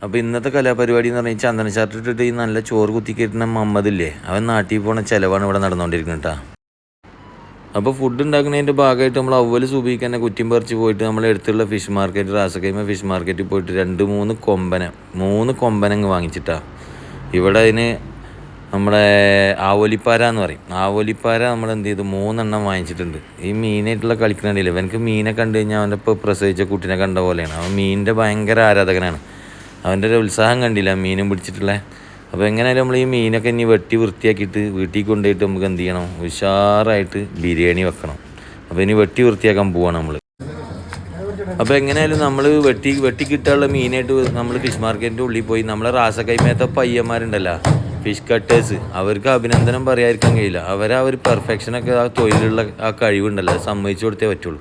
അപ്പോൾ ഇന്നത്തെ കലാപരിപാടി എന്ന് പറഞ്ഞാൽ ചന്ദന ചാർട്ടിട്ടിട്ട് ഈ നല്ല ചോറ് കുത്തിക്കിട്ടുന്ന മമ്മദില്ലേ, അവൻ നാട്ടിൽ പോണ ചിലവാണ് ഇവിടെ നടന്നുകൊണ്ടിരിക്കുന്നത് കേട്ടോ. അപ്പോൾ ഫുഡ് ഉണ്ടാക്കുന്നതിൻ്റെ ഭാഗമായിട്ട് നമ്മൾ അവല് സുബിക്ക് തന്നെ കുറ്റിയും പറിച്ച് പോയിട്ട് നമ്മൾ അടുത്തുള്ള ഫിഷ് മാർക്കറ്റ്, റാസക്കൈമ ഫിഷ് മാർക്കറ്റിൽ പോയിട്ട് മൂന്ന് കൊമ്പനങ്ങ് വാങ്ങിച്ചിട്ടാണ്. ഇവിടെ അതിന് നമ്മുടെ ആവോലിപ്പാര എന്ന് പറയും. ആവോലിപ്പാര നമ്മൾ എന്ത് ചെയ്തു 3 വാങ്ങിച്ചിട്ടുണ്ട്. ഈ മീനായിട്ടുള്ള കളിക്കണില്ല, ഇവനക്ക് മീനെ കണ്ടു കഴിഞ്ഞാൽ അവൻ്റെ ഇപ്പോൾ പ്രസവിച്ച കുട്ടീനെ കണ്ട പോലെയാണ്. അവൻ മീനിൻ്റെ ഭയങ്കര ആരാധകനാണ്. അവൻ്റെ ഒരു ഉത്സാഹം കണ്ടില്ല മീനും പിടിച്ചിട്ടുള്ള. അപ്പോൾ എങ്ങനെയായാലും നമ്മൾ ഈ മീനൊക്കെ ഇനി വെട്ടി വൃത്തിയാക്കിയിട്ട് വീട്ടിൽ കൊണ്ടുപോയിട്ട് നമുക്ക് എന്ത് ചെയ്യണം, ഉഷാറായിട്ട് ബിരിയാണി വെക്കണം. അപ്പോൾ ഇനി വെട്ടി വൃത്തിയാക്കാൻ പോവാണ് നമ്മൾ. അപ്പോൾ എങ്ങനെയായാലും നമ്മൾ വെട്ടി കിട്ടാനുള്ള മീനായിട്ട് നമ്മൾ ഫിഷ് മാർക്കറ്റിൻ്റെ ഉള്ളിൽ പോയി നമ്മളെ റാസക്കൈമേത്ത പയ്യന്മാരുണ്ടല്ലോ, ഫിഷ് കട്ടേഴ്സ്, അവർക്ക് അഭിനന്ദനം പറയാതിരിക്കാൻ കഴിയില്ല. അവരാ ഒരു പെർഫെക്ഷനൊക്കെ ആ തൊഴിലുള്ള ആ കഴിവുണ്ടല്ലോ, അത് സമ്മതിച്ചു കൊടുത്തേ പറ്റുള്ളൂ.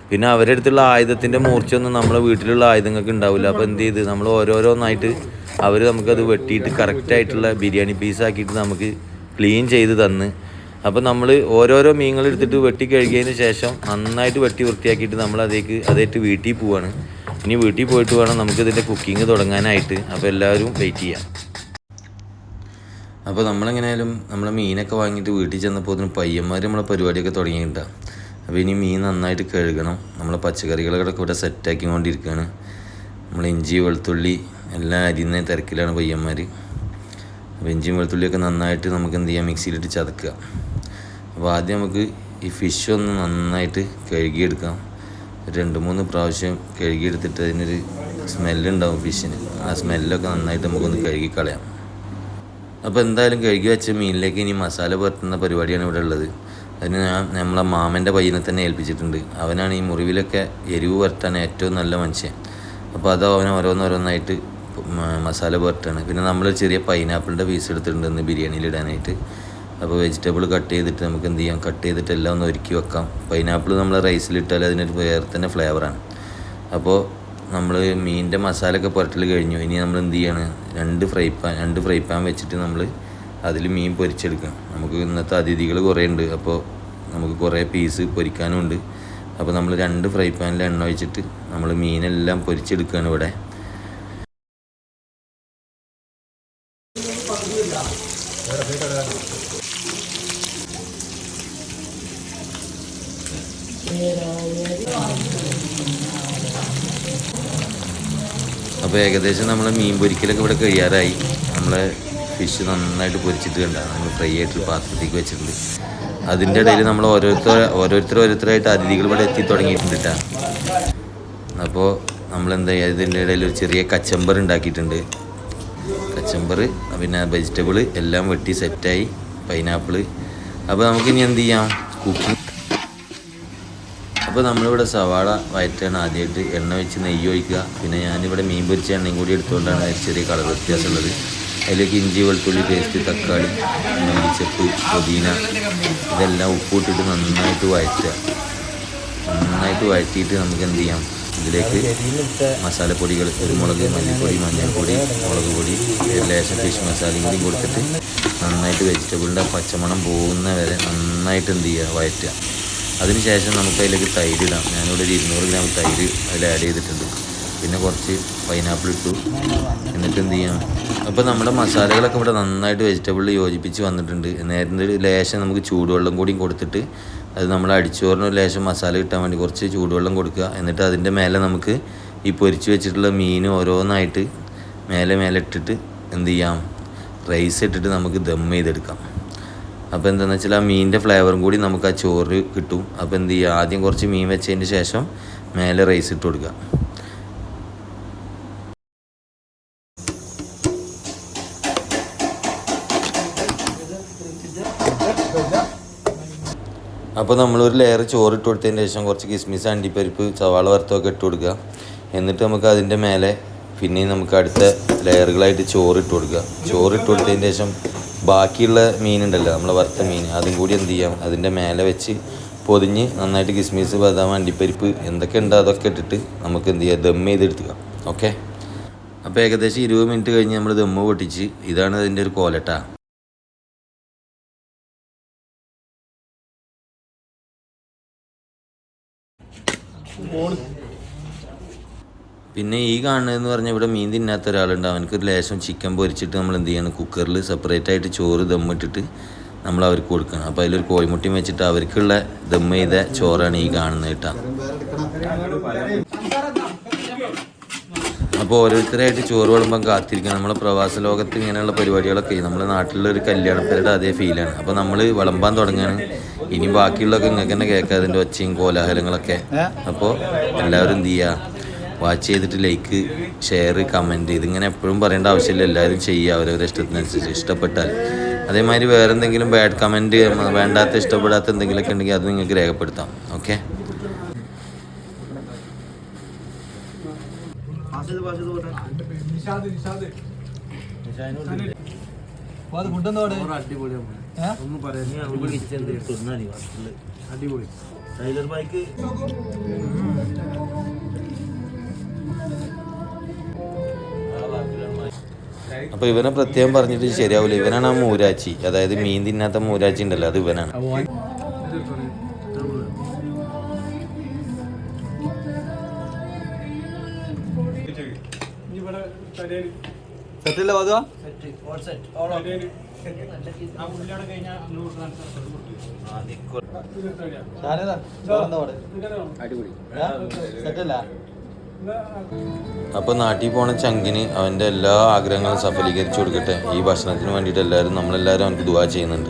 പിന്നെ അവരുടെ അടുത്തുള്ള ആയുധത്തിൻ്റെ മൂർച്ചയൊന്നും നമ്മളെ വീട്ടിലുള്ള ആയുധങ്ങൾക്ക് ഉണ്ടാവില്ല. അപ്പോൾ എന്ത് ചെയ്ത് നമ്മൾ ഓരോന്നായിട്ട് അവർ നമുക്കത് വെട്ടിയിട്ട് കറക്റ്റായിട്ടുള്ള ബിരിയാണി പീസാക്കിയിട്ട് നമുക്ക് ക്ലീൻ ചെയ്ത് തന്ന്. അപ്പോൾ നമ്മൾ ഓരോരോ മീനുകൾ എടുത്തിട്ട് വെട്ടി കഴുകിയതിന് ശേഷം നന്നായിട്ട് വെട്ടി വൃത്തിയാക്കിയിട്ട് നമ്മൾ അതേറ്റ് വീട്ടിൽ പോവുകയാണ്. ഇനി വീട്ടിൽ പോയിട്ട് വേണം നമുക്കിതിൻ്റെ കുക്കിംഗ് തുടങ്ങാനായിട്ട്. അപ്പോൾ എല്ലാവരും വെയിറ്റ് ചെയ്യാം. അപ്പോൾ നമ്മളെങ്ങനെയായാലും നമ്മളെ മീനൊക്കെ വാങ്ങിയിട്ട് വീട്ടിൽ ചെന്നപ്പോൾ അതിന് പയ്യന്മാർ നമ്മളെ പരിപാടിയൊക്കെ തുടങ്ങിയിട്ടുണ്ടാകും. അപ്പോൾ ഇനി മീൻ നന്നായിട്ട് കഴുകണം. നമ്മളെ പച്ചക്കറികളൊക്കെ ഇവിടെ സെറ്റാക്കി കൊണ്ടിരിക്കുകയാണ്. നമ്മൾ ഇഞ്ചി വെളുത്തുള്ളി എല്ലാം അരിയുന്ന തിരക്കിലാണ് പയ്യന്മാർ. അപ്പോൾ ഇഞ്ചിയും വെളുത്തുള്ളിയൊക്കെ നന്നായിട്ട് നമുക്ക് എന്ത് ചെയ്യാം, മിക്സിയിലിട്ട് ചതക്കുക. അപ്പോൾ ആദ്യം നമുക്ക് ഈ ഫിഷ് ഒന്ന് നന്നായിട്ട് കഴുകിയെടുക്കാം. 2-3 പ്രാവശ്യം കഴുകിയെടുത്തിട്ട് അതിനൊരു സ്മെല്ലുണ്ടാവും ഫിഷിന്. ആ സ്മെല്ലൊക്കെ നന്നായിട്ട് നമുക്കൊന്ന് കഴുകിക്കളയാം. അപ്പോൾ എന്തായാലും കഴുകി വെച്ച മീനിലേക്ക് ഇനി മസാല പുരട്ടുന്ന പരിപാടിയാണ് ഇവിടെ ഉള്ളത്. അതിന് ഞാൻ നമ്മളെ മാമൻ്റെ പയ്യനെ തന്നെ ഏൽപ്പിച്ചിട്ടുണ്ട്. അവനാണ് ഈ മുറിവിലൊക്കെ എരിവ് പുരട്ടാൻ ഏറ്റവും നല്ല മനുഷ്യൻ. അപ്പോൾ അത് അവൻ ഓരോന്നായിട്ട് മസാല പുരട്ടാണ്. പിന്നെ നമ്മൾ ചെറിയ പൈനാപ്പിളിൻ്റെ പീസ് എടുത്തിട്ടുണ്ട് ഇന്ന് ബിരിയാണിയിൽ ഇടാനായിട്ട്. അപ്പോൾ വെജിറ്റബിൾ കട്ട് ചെയ്തിട്ട് നമുക്ക് എന്ത് ചെയ്യാം, കട്ട് ചെയ്തിട്ട് എല്ലാം ഒന്ന് ഒരുക്കി വെക്കാം. പൈനാപ്പിൾ നമ്മൾ റൈസിലിട്ടാൽ അതിനൊരു വേറെ തന്നെ ഫ്ലേവറാണ്. അപ്പോൾ നമ്മൾ മീനിൻ്റെ മസാലയൊക്കെ പുരട്ടൽ കഴിഞ്ഞു. ഇനി നമ്മൾ എന്ത് ചെയ്യാണ്, 2 ഫ്രൈ പാൻ വെച്ചിട്ട് നമ്മൾ അതിൽ മീൻ പൊരിച്ചെടുക്കണം. നമുക്ക് ഇന്നത്തെ അതിഥികൾ കുറേ ഉണ്ട്, അപ്പോൾ നമുക്ക് കുറേ പീസ് പൊരിക്കാനും ഉണ്ട്. അപ്പോൾ നമ്മൾ 2 ഫ്രൈ പാനിൽ എണ്ണ ഒഴിച്ചിട്ട് നമ്മൾ മീനെല്ലാം പൊരിച്ചെടുക്കുകയാണ് ഇവിടെ. അപ്പോൾ ഏകദേശം നമ്മൾ മീൻ പൊരിക്കലൊക്കെ ഇവിടെ കഴിയാറായി. നമ്മളെ ഫിഷ് നന്നായിട്ട് പൊരിച്ചിട്ട് കണ്ടാണ് നമ്മൾ ഫ്രൈ ആയിട്ട് പാത്രത്തേക്ക് വെച്ചിട്ടുണ്ട്. അതിൻ്റെ ഇടയിൽ നമ്മൾ ഓരോരുത്തരായിട്ട് അതിഥികൾ ഇവിടെ എത്തി തുടങ്ങിയിട്ടുണ്ട് കേട്ടോ. അപ്പോൾ നമ്മളെന്താ ചെയ്യുക, ഇതിൻ്റെ ഇടയിൽ ഒരു ചെറിയ കച്ചമ്പർ ഉണ്ടാക്കിയിട്ടുണ്ട്. കച്ചമ്പർ പിന്നെ വെജിറ്റബിൾ എല്ലാം വെട്ടി സെറ്റായി, പൈനാപ്പിൾ. അപ്പോൾ നമുക്കിനി എന്ത് ചെയ്യാം, കുക്കിംഗ്. അപ്പോൾ നമ്മളിവിടെ സവാള വയറ്റാണ് ആദ്യമായിട്ട്. എണ്ണ വെച്ച് നെയ്യ് ഒഴിക്കുക. പിന്നെ ഞാനിവിടെ മീൻ പൊരിച്ച എണ്ണയും കൂടി എടുത്തുകൊണ്ടാണ് ചെറിയ കളർ വ്യത്യാസമുള്ളത്. അതിലേക്ക് ഇഞ്ചി വെളുത്തുള്ളി പേസ്റ്റ്, തക്കാളി, മല്ലിച്ചപ്പ്, പുതിന ഇതെല്ലാം ഉപ്പിട്ടിട്ട് നന്നായിട്ട് വഴറ്റിയിട്ട് നമുക്ക് എന്ത് ചെയ്യാം, ഇതിലേക്ക് മസാലപ്പൊടികൾ, കുരുമുളക്, മല്ലിപ്പൊടി, മഞ്ഞൾപ്പൊടി, മുളക് പൊടി, ലേശം ഫിഷ് മസാലയും കൂടി കൊടുത്തിട്ട് നന്നായിട്ട് വെജിറ്റബിളിൻ്റെ പച്ചമണം പോകുന്ന വരെ നന്നായിട്ട് എന്ത് ചെയ്യുക, വഴറ്റുക. അതിനുശേഷം നമുക്ക് അതിലേക്ക് തൈര് ഇടാം. ഞാനിവിടെ ഒരു 200 ഗ്രാം തൈര് അതിൽ ആഡ് ചെയ്തിട്ടുണ്ട്. പിന്നെ കുറച്ച് പൈനാപ്പിൾ ഇട്ടു. എന്നിട്ട് എന്ത് ചെയ്യാം, അപ്പോൾ നമ്മുടെ മസാലകളൊക്കെ ഇവിടെ നന്നായിട്ട് വെജിറ്റബിളിൽ യോജിപ്പിച്ച് വന്നിട്ടുണ്ട്. നേരത്തെ ലേശം നമുക്ക് ചൂടുവെള്ളം കൂടി കൊടുത്തിട്ട് അത് നമ്മൾ അടിച്ചോറിന് ഒരു ലേശം മസാല കിട്ടാൻ വേണ്ടി കുറച്ച് ചൂടുവെള്ളം കൊടുക്കുക. എന്നിട്ട് അതിൻ്റെ മേലെ നമുക്ക് ഈ പൊരിച്ച് വെച്ചിട്ടുള്ള മീൻ ഓരോന്നായിട്ട് മേലെ ഇട്ടിട്ട് എന്ത് ചെയ്യാം, റൈസ് ഇട്ടിട്ട് നമുക്ക് ദം ചെയ്തെടുക്കാം. അപ്പോൾ എന്താണെന്ന് വെച്ചാൽ ആ മീനിൻ്റെ ഫ്ലേവറും കൂടി നമുക്ക് ആ ചോറ് കിട്ടും. അപ്പോൾ എന്ത് ചെയ്യുക, ആദ്യം കുറച്ച് മീൻ വെച്ചതിന് ശേഷം മേലെ റൈസ് ഇട്ട് കൊടുക്കുക. അപ്പോൾ നമ്മളൊരു ലെയർ ചോറ് ഇട്ട് കൊടുത്തതിന് ശേഷം കുറച്ച് കിസ്മിസ്, അണ്ടിപ്പരിപ്പ്, സവാള വറുത്തൊക്കെ ഇട്ട് കൊടുക്കുക. എന്നിട്ട് നമുക്ക് അതിൻ്റെ മേലെ പിന്നെയും നമുക്ക് അടുത്ത ലെയറുകളായിട്ട് ചോറ് ഇട്ട് കൊടുക്കുക. ചോറ് ഇട്ട് കൊടുത്തതിന് ശേഷം ബാക്കിയുള്ള മീനുണ്ടല്ലോ, നമ്മൾ വറുത്ത മീൻ, അതും കൂടി എന്ത് ചെയ്യാം, അതിൻ്റെ മേലെ വെച്ച് പൊതിഞ്ഞ് നന്നായിട്ട് കിസ്മിസ്, ബദാം, അണ്ടിപ്പരിപ്പ് എന്തൊക്കെ ഉണ്ടോ അതൊക്കെ ഇട്ടിട്ട് നമുക്ക് എന്ത് ചെയ്യാം, ദം ചെയ്തെടുക്കുക. ഓക്കെ. അപ്പോൾ ഏകദേശം 20 മിനിറ്റ് കഴിഞ്ഞ് നമ്മൾ ദമ്മ് പൊട്ടിച്ച്. ഇതാണ് അതിൻ്റെ ഒരു കോലട്ടാ. പിന്നെ ഈ കാണുന്നതെന്ന് പറഞ്ഞാൽ ഇവിടെ മീൻ തിന്നാത്ത ഒരാളുണ്ട്. അവനക്കൊരു ലേശം ചിക്കൻ പൊരിച്ചിട്ട് നമ്മൾ എന്ത് ചെയ്യണം, കുക്കറിൽ സെപ്പറേറ്റ് ആയിട്ട് ചോറ് ദമ്മിട്ടിട്ട് നമ്മൾ അവർക്ക് കൊടുക്കണം. അപ്പോൾ അതിലൊരു കോഴിമുട്ടിയും വെച്ചിട്ട് അവർക്കുള്ള ദമ്മ് ചെയ്ത ചോറാണ് ഈ കാണുന്നത് കേട്ടോ. അപ്പോൾ ഓരോരുത്തരായിട്ട് ചോറ് വിളമ്പം കാത്തിരിക്കണം. നമ്മളെ പ്രവാസ ലോകത്ത് ഇങ്ങനെയുള്ള പരിപാടികളൊക്കെ നമ്മുടെ നാട്ടിലൊരു കല്യാണപ്പേരുടെ അതേ ഫീലാണ്. അപ്പോൾ നമ്മൾ വിളമ്പാൻ തുടങ്ങുകയാണ്. ഇനി ബാക്കിയുള്ളതൊക്കെ നിങ്ങൾക്ക് തന്നെ കേൾക്കാം, അതിൻ്റെ ഒച്ചയും കോലാഹലങ്ങളൊക്കെ. അപ്പോൾ എല്ലാവരും എന്ത് ചെയ്യുക, വാച്ച് ചെയ്തിട്ട് ലൈക്ക്, ഷെയർ, കമൻറ്റ് ഇതിങ്ങനെ എപ്പോഴും പറയേണ്ട ആവശ്യമില്ല. എല്ലാവരും ചെയ്യുക അവരവരുടെ ഇഷ്ടത്തിനനുസരിച്ച്. ഇഷ്ടപ്പെട്ടാൽ അതേമാതിരി വേറെ എന്തെങ്കിലും ബാഡ് കമൻറ്റ്, വേണ്ടാത്ത ഇഷ്ടപ്പെടാത്ത എന്തെങ്കിലുമൊക്കെ ഉണ്ടെങ്കിൽ അത് നിങ്ങൾക്ക് രേഖപ്പെടുത്താം. ഓക്കെ. അപ്പോൾ ഇവനെ പ്രത്യേകം പറഞ്ഞിട്ട് ശരിയാവില്ല. ഇവനാണ് ആ മൂരാച്ചി, അതായത് മീൻ തിന്നാത്ത മൂരാച്ചി ഉണ്ടല്ലോ, അത് ഇവനാണ്. അപ്പോൾ നാട്ടിൽ പോണ ചങ്കിന് അവൻ്റെ എല്ലാ ആഗ്രഹങ്ങളും സഫലീകരിച്ചു കൊടുക്കട്ടെ. ഈ ഭക്ഷണത്തിന് വേണ്ടിയിട്ട് നമ്മളെല്ലാവരും അവനക്ക് ദുആ ചെയ്യുന്നുണ്ട്.